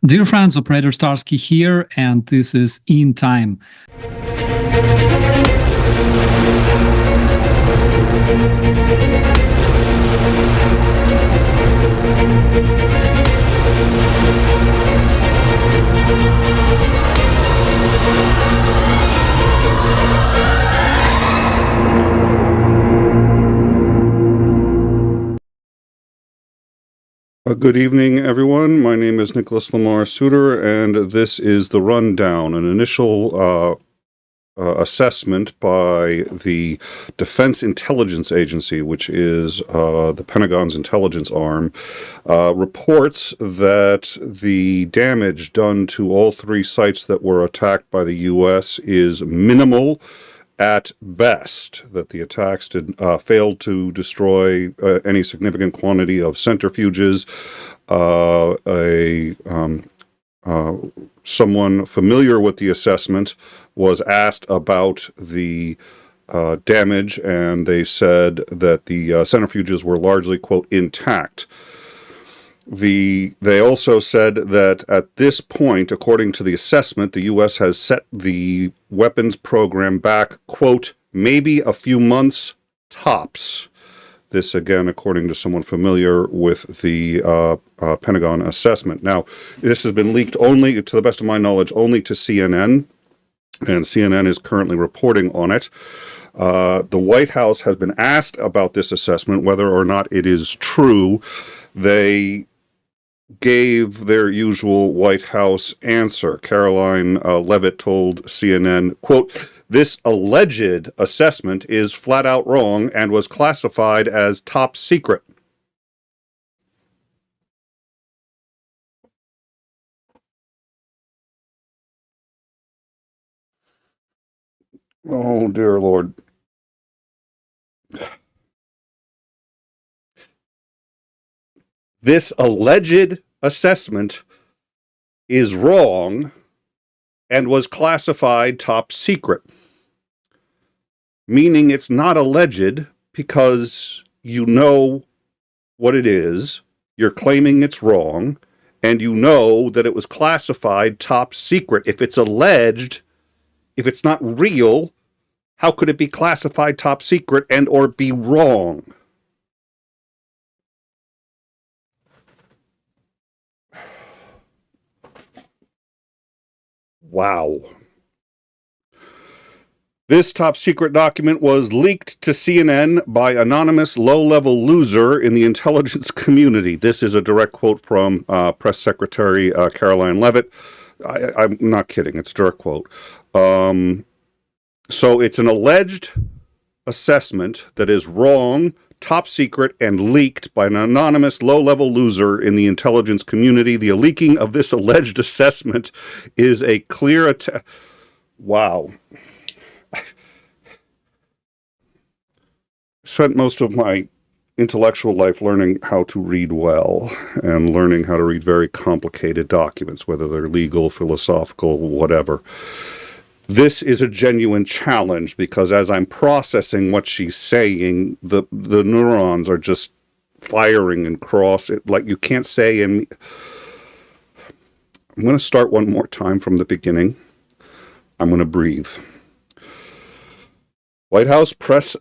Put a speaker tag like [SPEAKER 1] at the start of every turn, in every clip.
[SPEAKER 1] Dear friends, Operator Starsky here, and this is In Time.
[SPEAKER 2] Good evening, everyone. My name is Nicholas Lamar Suter, and this is the Rundown, an initial assessment by the Defense Intelligence Agency, which is the Pentagon's intelligence arm, reports that the damage done to all three sites that were attacked by the U.S. is minimal at best, that the attacks failed to destroy any significant quantity of centrifuges. Someone familiar with the assessment was asked about the damage, and they said that the centrifuges were largely, quote, intact. They also said that at this point, according to the assessment, the U.S. has set the weapons program back, quote, maybe a few months tops. This, again, according to someone familiar with the Pentagon assessment. Now, this has been leaked only, to the best of my knowledge, only to CNN, and CNN is currently reporting on it. The White House has been asked about this assessment, whether or not it is true. They gave their usual White House answer. Karoline Leavitt told CNN, quote, this alleged assessment is flat out wrong and was classified as top secret. Oh, dear Lord. This alleged assessment is wrong and was classified top secret, meaning it's not alleged because you know what it is, you're claiming it's wrong, and you know that it was classified top secret. If it's alleged, if it's not real, how could it be classified top secret and or be wrong? Wow. This top secret document was leaked to CNN by anonymous low-level loser in the intelligence community. This is a direct quote from Press Secretary Karoline Leavitt. I'm not kidding. It's a direct quote. So it's an alleged assessment that is wrong, top secret, and leaked by an anonymous low-level loser in the intelligence community. The leaking of this alleged assessment is a clear attack. Wow. Spent most of my intellectual life learning how to read well and learning how to read very complicated documents, whether they're legal, philosophical, whatever. This is a genuine challenge because as I'm processing what she's saying, the neurons are just firing and cross it like you can't say. And I'm going to start one more time from the beginning. I'm going to breathe. White House this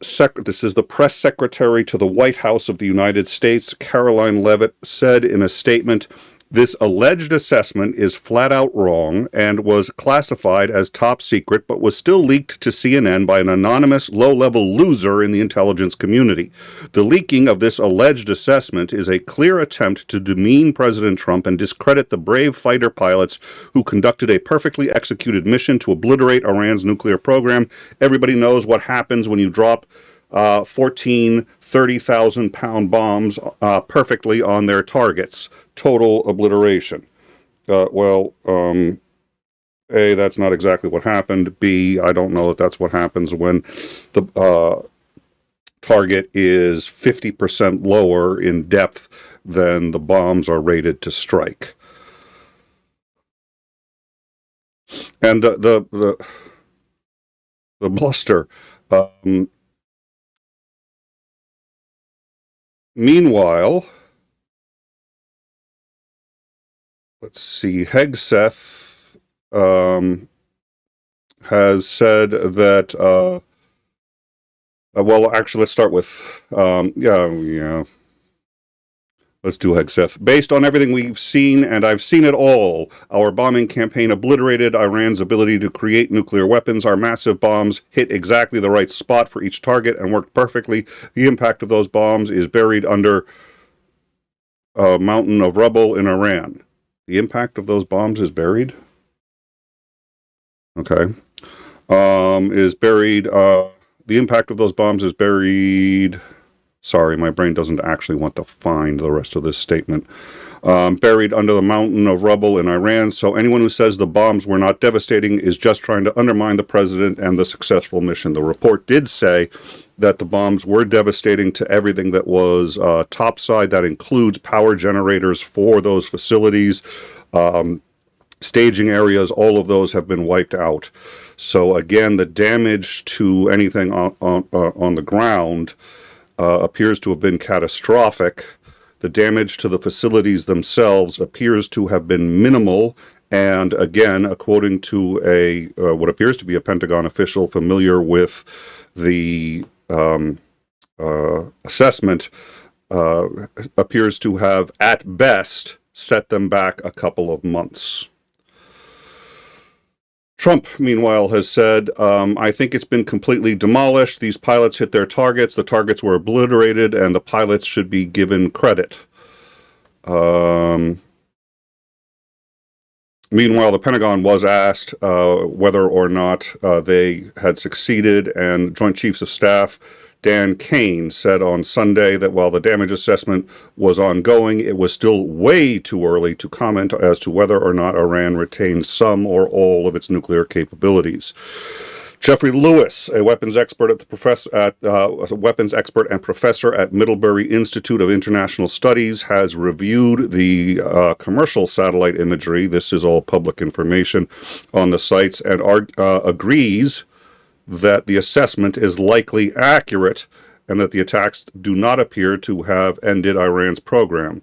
[SPEAKER 2] is the press secretary to the White House of the United States, Karoline Leavitt, said in a statement, this alleged assessment is flat out wrong and was classified as top secret, but was still leaked to CNN by an anonymous low-level loser in the intelligence community. The leaking of this alleged assessment is a clear attempt to demean President Trump and discredit the brave fighter pilots who conducted a perfectly executed mission to obliterate Iran's nuclear program. Everybody knows what happens when you drop 14 30,000-pound bombs perfectly on their targets. Total obliteration. A, that's not exactly what happened. B, I don't know that that's what happens when the target is 50% lower in depth than the bombs are rated to strike. And the bluster. Meanwhile, let's see, 𝐒𝐬𝐜𝐿 has said that, well, actually, let's start with, let's do 𝐒𝐬𝐜𝐿. Based on everything we've seen, and I've seen it all, our bombing campaign obliterated Iran's ability to create nuclear weapons. Our massive bombs hit exactly the right spot for each target and worked perfectly. The impact of those bombs is buried under a mountain of rubble in Iran. The impact of those bombs is buried? Okay. Is buried, the impact of those bombs is buried... Sorry, my brain doesn't actually want to find the rest of this statement. Buried under the mountain of rubble in Iran. So anyone who says the bombs were not devastating is just trying to undermine the president and the successful mission. The report did say that the bombs were devastating to everything that was topside. That includes power generators for those facilities, staging areas. All of those have been wiped out. So again, the damage to anything on the ground appears to have been catastrophic. The damage to the facilities themselves appears to have been minimal. And again, according to a what appears to be a Pentagon official familiar with the assessment, appears to have, at best, set them back a couple of months. Trump, meanwhile, has said, I think it's been completely demolished. These pilots hit their targets. The targets were obliterated, and the pilots should be given credit. Meanwhile, the Pentagon was asked whether or not they had succeeded, and Joint Chiefs of Staff Dan Kane said on Sunday that while the damage assessment was ongoing, it was still way too early to comment as to whether or not Iran retained some or all of its nuclear capabilities. Jeffrey Lewis, a weapons expert and professor at Middlebury Institute of International Studies, has reviewed the commercial satellite imagery. This is all public information on the sites, and agrees that the assessment is likely accurate and that the attacks do not appear to have ended Iran's program.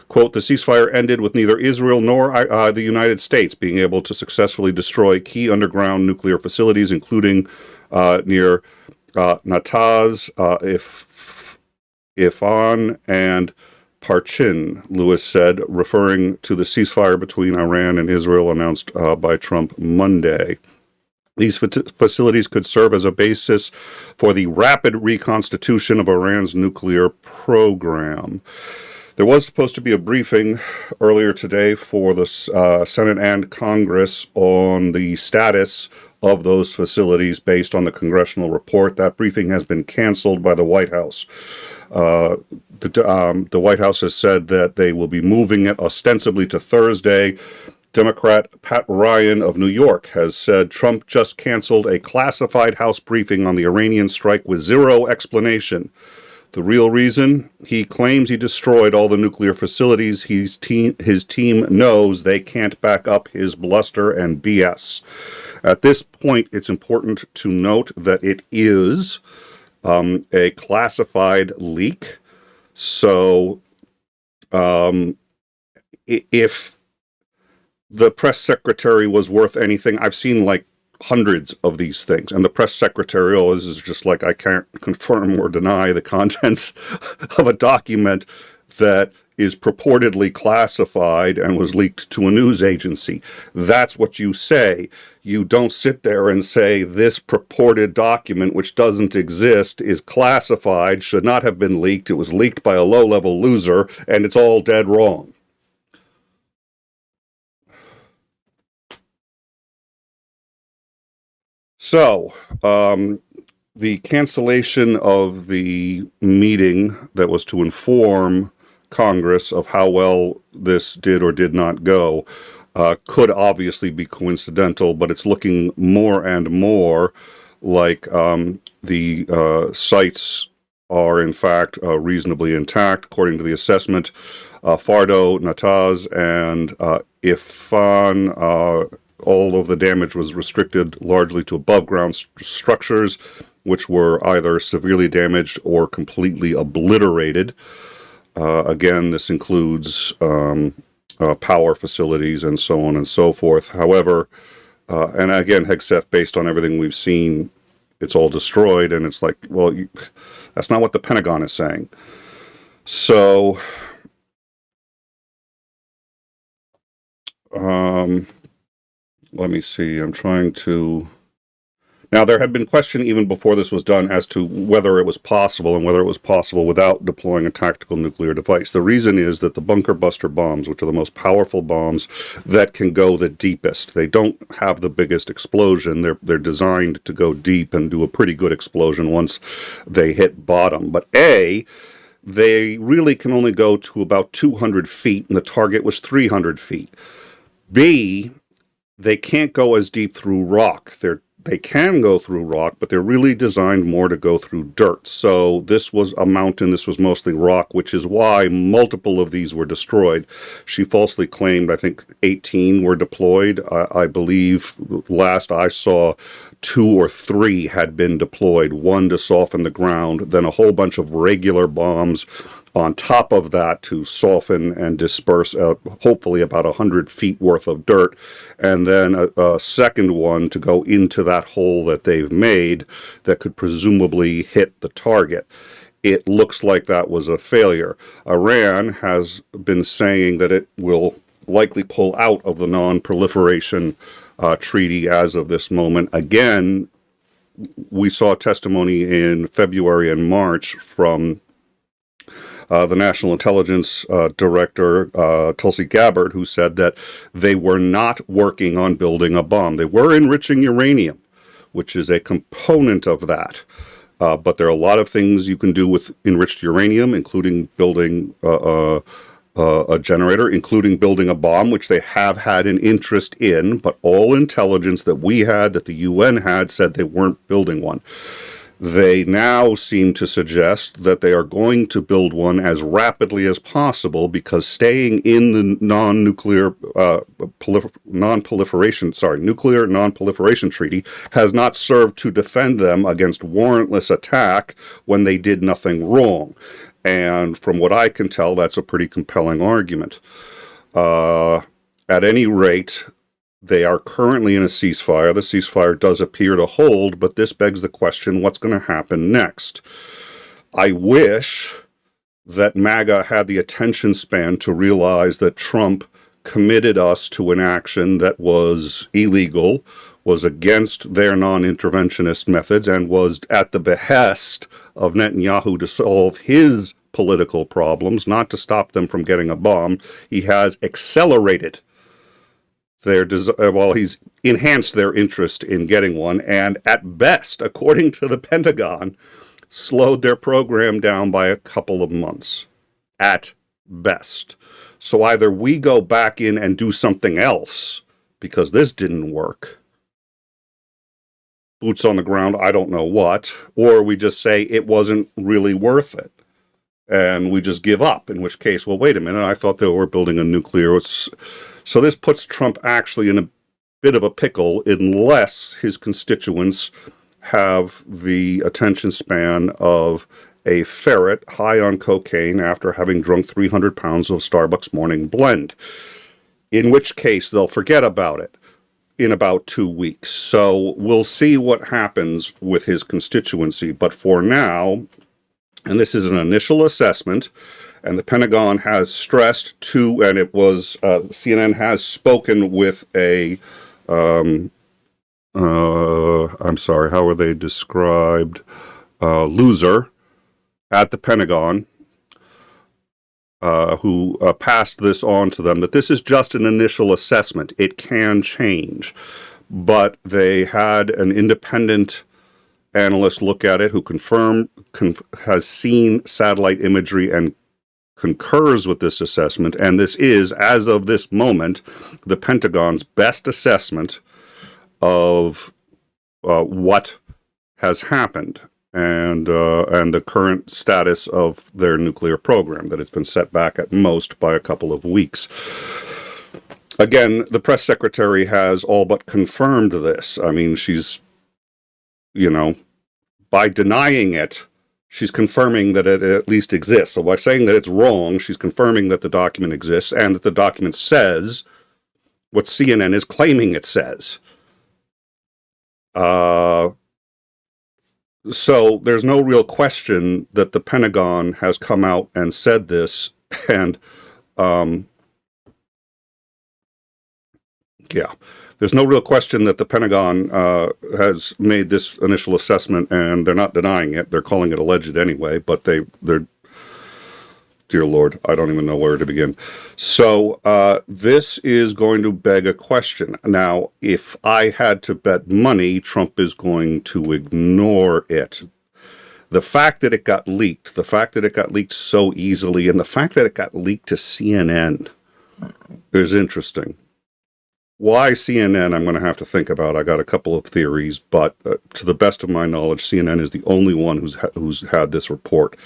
[SPEAKER 2] Quote, the ceasefire ended with neither Israel nor the United States being able to successfully destroy key underground nuclear facilities, including near Natanz, Ifan, and Parchin, Lewis said, referring to the ceasefire between Iran and Israel announced by Trump Monday. These facilities could serve as a basis for the rapid reconstitution of Iran's nuclear program. There was supposed to be a briefing earlier today for the Senate and Congress on the status of those facilities based on the congressional report. That briefing has been canceled by the White House. The White House has said that they will be moving it ostensibly to Thursday. Democrat Pat Ryan of New York has said Trump just canceled a classified House briefing on the Iranian strike with zero explanation. The real reason? He claims he destroyed all the nuclear facilities. His team knows they can't back up his bluster and BS. At this point, it's important to note that it is a classified leak. So if the press secretary was worth anything, I've seen like hundreds of these things, and the press secretary always is just like, I can't confirm or deny the contents of a document that is purportedly classified and was leaked to a news agency. That's what you say. You don't sit there and say this purported document, which doesn't exist, is classified, should not have been leaked, it was leaked by a low-level loser, and it's all dead wrong. So, the cancellation of the meeting that was to inform Congress of how well this did or did not go could obviously be coincidental, but it's looking more and more like the sites are in fact reasonably intact, according to the assessment. Fardo, Natanz, and Ifan, all of the damage was restricted largely to above-ground structures, which were either severely damaged or completely obliterated. Again, this includes power facilities and so on and so forth. However, and again, Hegseth, based on everything we've seen, it's all destroyed, and it's like, well, that's not what the Pentagon is saying. So, let me see, I'm trying to... Now, there had been question even before this was done as to whether it was possible and whether it was possible without deploying a tactical nuclear device. The reason is that the bunker buster bombs, which are the most powerful bombs that can go the deepest, they don't have the biggest explosion. They're designed to go deep and do a pretty good explosion once they hit bottom. But A, they really can only go to about 200 feet, and the target was 300 feet. B, they can't go as deep through rock. They can go through rock, but they're really designed more to go through dirt. So this was a mountain, this was mostly rock, which is why multiple of these were destroyed. She falsely claimed, I think, 18 were deployed. I believe last I saw 2 or 3 had been deployed, one to soften the ground, then a whole bunch of regular bombs on top of that to soften and disperse hopefully about 100 feet worth of dirt, and then a second one to go into that hole that they've made that could presumably hit the target. It looks like that was a failure. Iran has been saying that it will likely pull out of the non-proliferation treaty as of this moment. Again, we saw testimony in February and March from the National Intelligence Director, Tulsi Gabbard, who said that they were not working on building a bomb. They were enriching uranium, which is a component of that. But there are a lot of things you can do with enriched uranium, including building a generator, including building a bomb, which they have had an interest in, but all intelligence that we had, that the UN had, said they weren't building one. They now seem to suggest that they are going to build one as rapidly as possible because staying in the nuclear non-proliferation treaty has not served to defend them against warrantless attack when they did nothing wrong. And from what I can tell, that's a pretty compelling argument. At any rate, they are currently in a ceasefire. The ceasefire does appear to hold, but this begs the question, what's going to happen next? I wish that MAGA had the attention span to realize that Trump committed us to an action that was illegal, was against their non-interventionist methods, and was at the behest of Netanyahu to solve his political problems, not to stop them from getting a bomb. He has accelerated he's enhanced their interest in getting one, and at best, according to the Pentagon, slowed their program down by a couple of months. At best. So either we go back in and do something else, because this didn't work. Boots on the ground, I don't know what, or we just say it wasn't really worth it. And we just give up, in which case, well, wait a minute, I thought they were building a nuclear... So this puts Trump actually in a bit of a pickle unless his constituents have the attention span of a ferret high on cocaine after having drunk 300 pounds of Starbucks morning blend, in which case they'll forget about it in about 2 weeks. So we'll see what happens with his constituency. But for now, and this is an initial assessment, and the Pentagon has stressed to, and it was, CNN has spoken with a, I'm sorry, how were they described? Loser at the Pentagon, who passed this on to them, that this is just an initial assessment. It can change. But they had an independent analyst look at it who has seen satellite imagery and concurs with this assessment, and this is, as of this moment, the Pentagon's best assessment of what has happened and the current status of their nuclear program, that it's been set back at most by a couple of weeks. Again, the press secretary has all but confirmed this. I mean, she's, by denying it, She's confirming that it at least exists. So by saying that it's wrong, she's confirming that the document exists and that the document says what CNN is claiming it says. So there's no real question that the Pentagon has come out and said this, and yeah, there's no real question that the Pentagon has made this initial assessment, and they're not denying it. They're calling it alleged anyway, but they're, dear Lord, I don't even know where to begin. So this is going to beg a question. Now, if I had to bet money, Trump is going to ignore it. The fact that it got leaked, the fact that it got leaked so easily, and the fact that it got leaked to CNN is interesting. Why CNN, I'm going to have to think about. I got a couple of theories, but to the best of my knowledge, CNN is the only one who's had this report.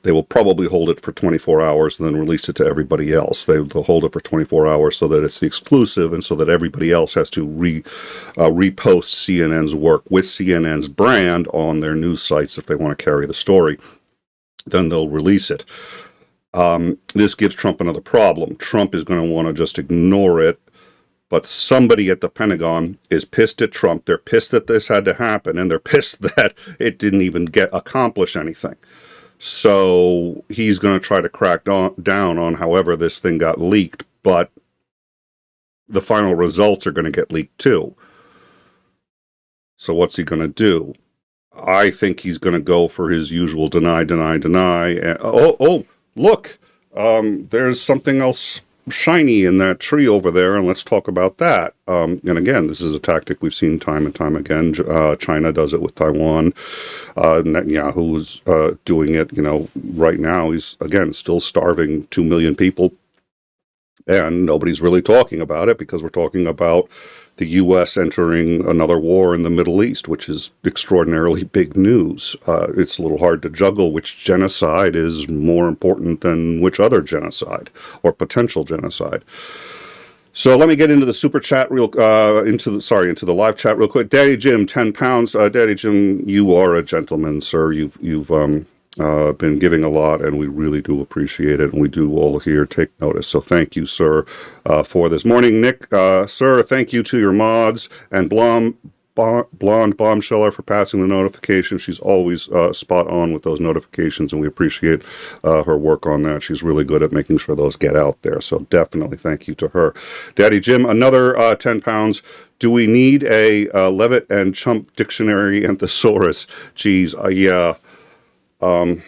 [SPEAKER 2] They will probably hold it for 24 hours and then release it to everybody else. They'll hold it for 24 hours so that it's the exclusive and so that everybody else has to repost CNN's work with CNN's brand on their news sites if they want to carry the story. Then they'll release it. This gives Trump another problem. Trump is going to want to just ignore it. But somebody at the Pentagon is pissed at Trump. They're pissed that this had to happen, and they're pissed that it didn't even accomplish anything. So he's going to try to crack down on however this thing got leaked, but the final results are going to get leaked too. So what's he going to do? I think he's going to go for his usual deny, deny, deny. And, look, there's something else shiny in that tree over there, and let's talk about that. And again, this is a tactic we've seen time and time again. China does it with Taiwan. Netanyahu's doing it, right now. He's, again, still starving 2 million people, and nobody's really talking about it because we're talking about the U.S. entering another war in the Middle East, which is extraordinarily big news. It's a little hard to juggle which genocide is more important than which other genocide or potential genocide. So let me get into the super chat into the live chat real quick. Daddy Jim, 10 pounds. Daddy Jim, you are a gentleman, sir. You've been giving a lot, and we really do appreciate it, and we do all here take notice. So thank you, sir, for this morning. Nick, sir, thank you to your mods, and Blonde Bombsheller for passing the notification. She's always spot on with those notifications, and we appreciate her work on that. She's really good at making sure those get out there, so definitely thank you to her. Daddy Jim, another 10 pounds. Do we need a Levitt and Chump dictionary and thesaurus? Geez, yeah. I'm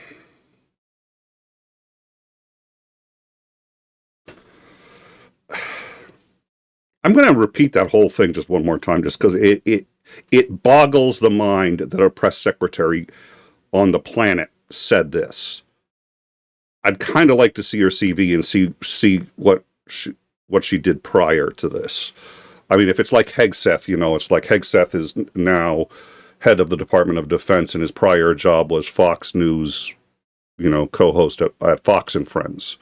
[SPEAKER 2] going to repeat that whole thing just one more time, just because it boggles the mind that a press secretary on the planet said this. I'd kind of like to see her CV and see what she did prior to this. I mean, if it's like 𝐒𝐸𝐜𝐿, it's like 𝐒𝐸𝐜𝐿 is now head of the Department of Defense, and his prior job was Fox News, co-host at Fox and Friends,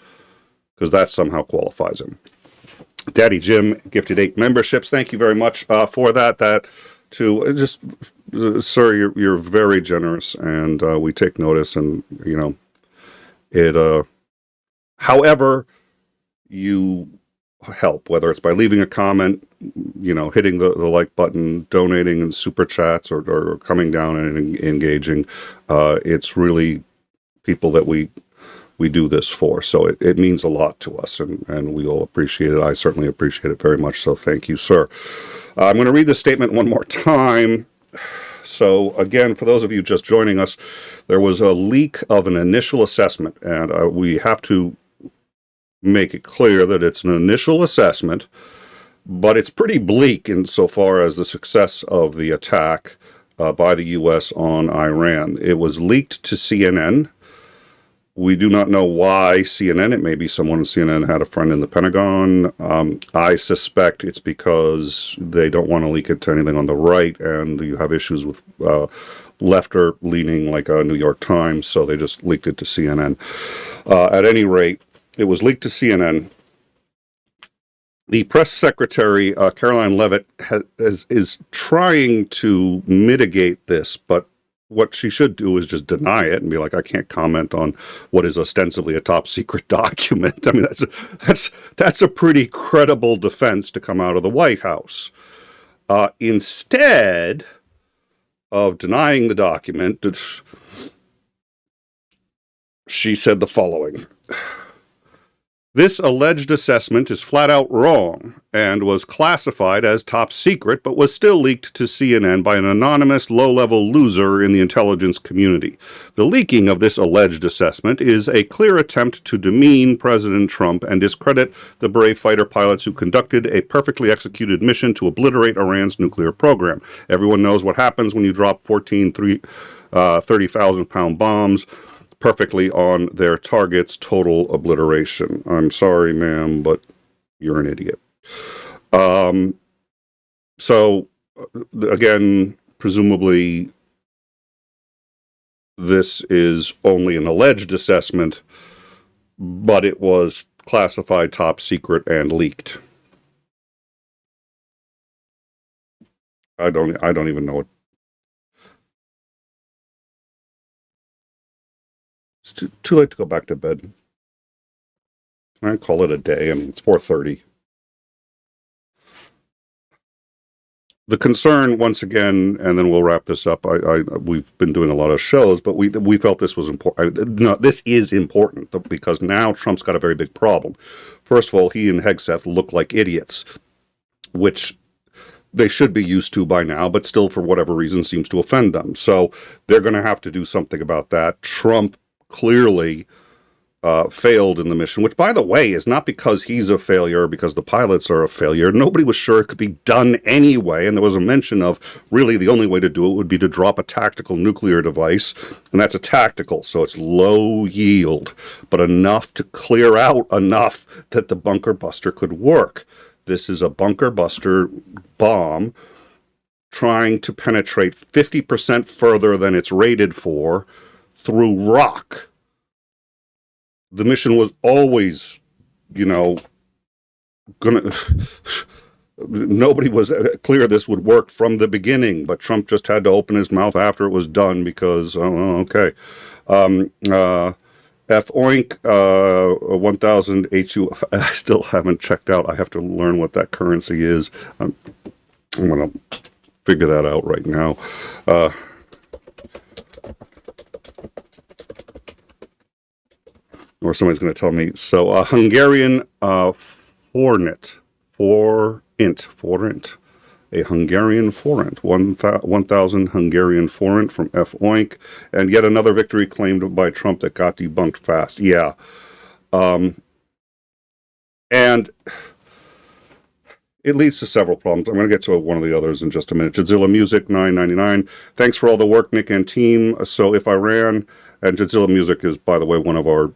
[SPEAKER 2] because that somehow qualifies him. Daddy Jim gifted 8 memberships. Thank you very much for that. Sir, you're very generous, and we take notice, and it. However, you help, whether it's by leaving a comment, hitting the like button, donating in super chats, or coming down and engaging. It's really people that we do this for. So it means a lot to us, and we all appreciate it. I certainly appreciate it very much. So thank you, sir. I'm going to read the statement one more time. So again, for those of you just joining us, there was a leak of an initial assessment, and we have to make it clear that it's an initial assessment, but it's pretty bleak insofar as the success of the attack by the U.S. on Iran. It was leaked to CNN. We do not know why CNN. It may be someone in CNN had a friend in the Pentagon. I suspect it's because they don't want to leak it to anything on the right, and you have issues with lefter leaning like a New York Times, so they just leaked it to CNN. At any rate, it was leaked to CNN. The press secretary, Caroline Leavitt, is trying to mitigate this, but what she should do is just deny it and be like, I can't comment on what is ostensibly a top secret document. I mean, that's a pretty credible defense to come out of the White House. Instead of denying the document, she said the following. This alleged assessment is flat out wrong and was classified as top secret, but was still leaked to CNN by an anonymous low-level loser in the intelligence community. The leaking of this alleged assessment is a clear attempt to demean President Trump and discredit the brave fighter pilots who conducted a perfectly executed mission to obliterate Iran's nuclear program. Everyone knows what happens when you drop 14 30,000-pound bombs perfectly on their targets, total obliteration. I'm sorry, ma'am, but you're an idiot. So, again, presumably this is only an alleged assessment, but it was classified top secret and leaked. I don't even know what. It's too late to go back to bed. I call it a day. I mean, it's 4:30. The concern, once again, and then we'll wrap this up. We've been doing a lot of shows, but we felt this was important. No, this is important because now Trump's got a very big problem. First of all, he and Hegseth look like idiots, which they should be used to by now, but still, for whatever reason, seems to offend them. So they're going to have to do something about that. Trump clearly failed in the mission, which, by the way, is not because he's a failure, because the pilots are a failure. Nobody was sure it could be done anyway, and there was a mention of really the only way to do it would be to drop a tactical nuclear device, and that's a tactical, so it's low yield, but enough to clear out enough that the bunker buster could work. This is a bunker buster bomb trying to penetrate 50% further than it's rated for through rock. The mission was always, nobody was clear this would work from the beginning, but Trump just had to open his mouth after it was done because, okay. 𝐍𝐤𝐜𝐡𝐨𝐥𝐚𝐬 1000 HU. I still haven't checked out. I have to learn what that currency is. I'm going to figure that out right now. Or somebody's going to tell me. So a Hungarian forint, a Hungarian forint, 1,000 Hungarian forint from 𝐍𝐤𝐜𝐴, and yet another victory claimed by Trump that got debunked fast. Yeah. And it leads to several problems. I'm going to get to one of the others in just a minute. Godzilla Music, $9.99. Thanks for all the work, Nick and team. So if Iran, and Godzilla Music is, by the way, one of our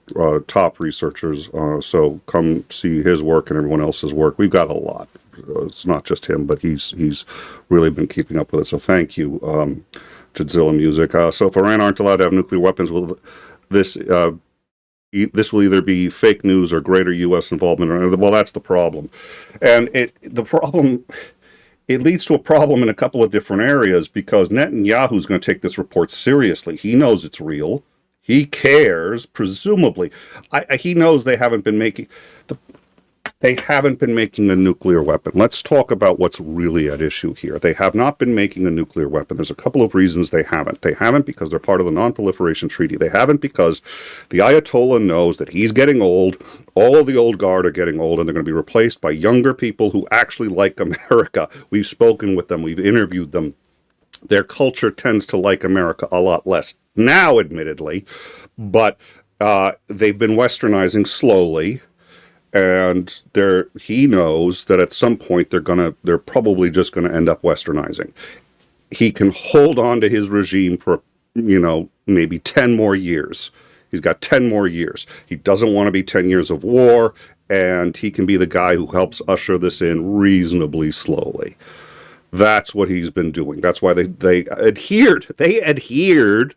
[SPEAKER 2] top researchers, so come see his work and everyone else's work. We've got a lot. It's not just him, but he's really been keeping up with it. So thank you, Godzilla Music. So if Iran aren't allowed to have nuclear weapons, this will either be fake news or greater U.S. involvement. Well, that's the problem. And it leads to a problem in a couple of different areas because Netanyahu's going to take this report seriously. He knows it's real. He cares, presumably. He knows they haven't been making a nuclear weapon. Let's talk about what's really at issue here. They have not been making a nuclear weapon. There's a couple of reasons they haven't. They haven't because they're part of the Non-Proliferation Treaty. They haven't because the Ayatollah knows that he's getting old, all of the old guard are getting old, and they're going to be replaced by younger people who actually like America. We've spoken with them. We've interviewed them. Their culture tends to like America a lot less now, admittedly, but they've been westernizing slowly. And he knows that at some point they're probably just going to end up westernizing. He can hold on to his regime for, maybe 10 more years. He's got 10 more years. He doesn't want to be 10 years of war, and he can be the guy who helps usher this in reasonably slowly. That's what he's been doing. That's why they adhered. They adhered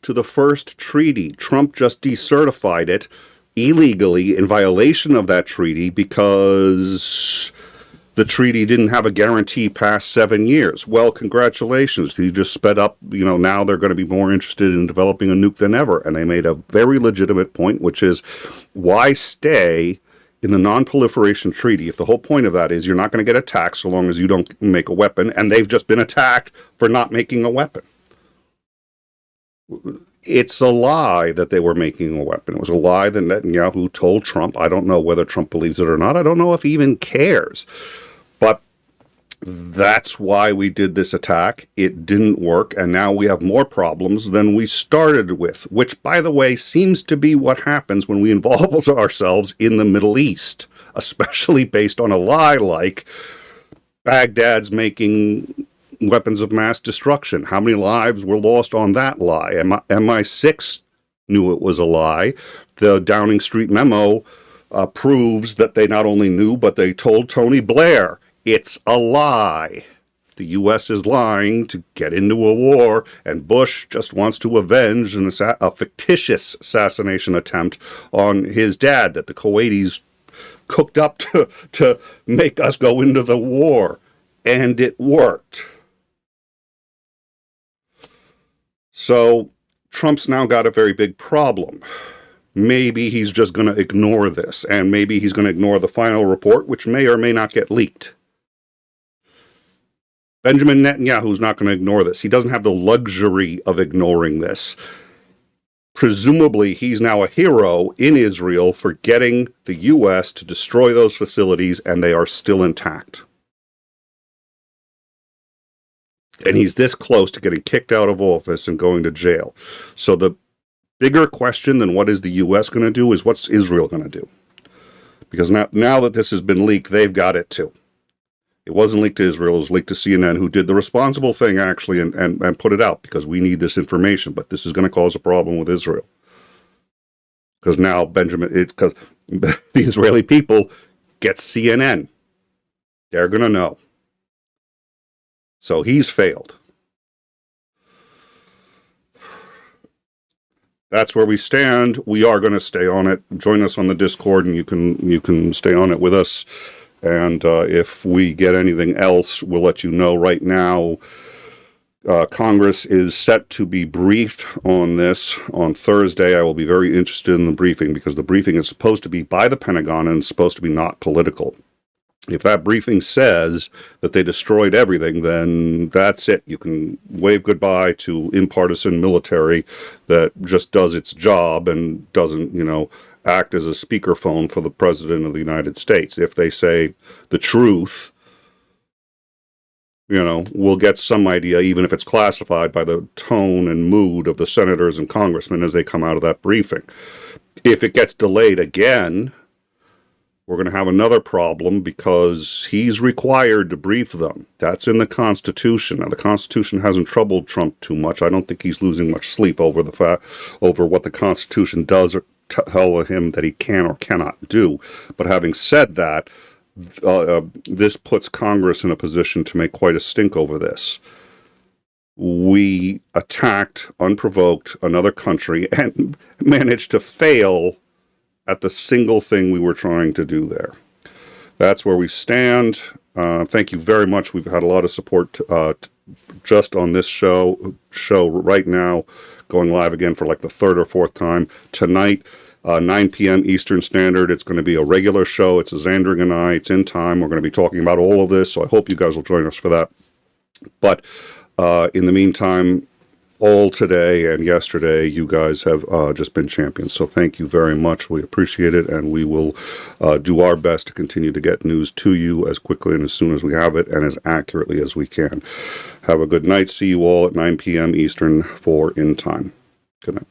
[SPEAKER 2] to the first treaty. Trump just decertified it illegally in violation of that treaty because the treaty didn't have a guarantee past 7 years. Well, congratulations. You just sped up. Now they're going to be more interested in developing a nuke than ever. And they made a very legitimate point, which is, why stay in the non-proliferation treaty if the whole point of that is you're not going to get attacked so long as you don't make a weapon, and they've just been attacked for not making a weapon. It's a lie that they were making a weapon. It was a lie that Netanyahu told Trump. I don't know whether Trump believes it or not. I don't know if he even cares. But that's why we did this attack. It didn't work, and now we have more problems than we started with, which, by the way, seems to be what happens when we involve ourselves in the Middle East, especially based on a lie like Baghdad's making weapons of mass destruction. How many lives were lost on that lie? MI6 knew it was a lie. The Downing Street memo proves that they not only knew, but they told Tony Blair, it's a lie. The U.S. is lying to get into a war, and Bush just wants to avenge a fictitious assassination attempt on his dad that the Kuwaitis cooked up to make us go into the war. And it worked. So Trump's now got a very big problem. Maybe he's just going to ignore this, and maybe he's going to ignore the final report, which may or may not get leaked. Benjamin Netanyahu's not going to ignore this. He doesn't have the luxury of ignoring this. Presumably, he's now a hero in Israel for getting the U.S. to destroy those facilities, and they are still intact. And he's this close to getting kicked out of office and going to jail. So the bigger question than what is the U.S. going to do is what's Israel going to do? Because now that this has been leaked, they've got it too. It wasn't leaked to Israel, it was leaked to CNN, who did the responsible thing, actually, and put it out, because we need this information. But this is going to cause a problem with Israel. Because now because the Israeli people get CNN. They're going to know. So he's failed. That's where we stand. We are going to stay on it. Join us on the Discord, and you can stay on it with us. And if we get anything else, we'll let you know. Right now, Congress is set to be briefed on this on Thursday. I will be very interested in the briefing, because the briefing is supposed to be by the Pentagon and it's supposed to be not political. If that briefing says that they destroyed everything, then that's it. You can wave goodbye to impartisan military that just does its job and doesn't, act as a speakerphone for the President of the United States. If they say the truth, we'll get some idea, even if it's classified, by the tone and mood of the senators and congressmen as they come out of that briefing. If it gets delayed again, we're going to have another problem, because he's required to brief them. That's in the Constitution. Now, the Constitution hasn't troubled Trump too much. I don't think he's losing much sleep over what the Constitution does or tell him that he can or cannot do. But having said that, this puts Congress in a position to make quite a stink over this. We attacked, unprovoked, another country and managed to fail at the single thing we were trying to do there. That's where we stand. Thank you very much. We've had a lot of support just on this show right now, going live again for like the third or fourth time. Tonight, 9 p.m. Eastern Standard, it's going to be a regular show. It's 𝐒𝐨𝐿 and I. It's in time. We're going to be talking about all of this, so I hope you guys will join us for that. But in the meantime, all today and yesterday, you guys have just been champions. So thank you very much. We appreciate it, and we will do our best to continue to get news to you as quickly and as soon as we have it, and as accurately as we can. Have a good night. See you all at 9 p.m. Eastern for In Time. Good night.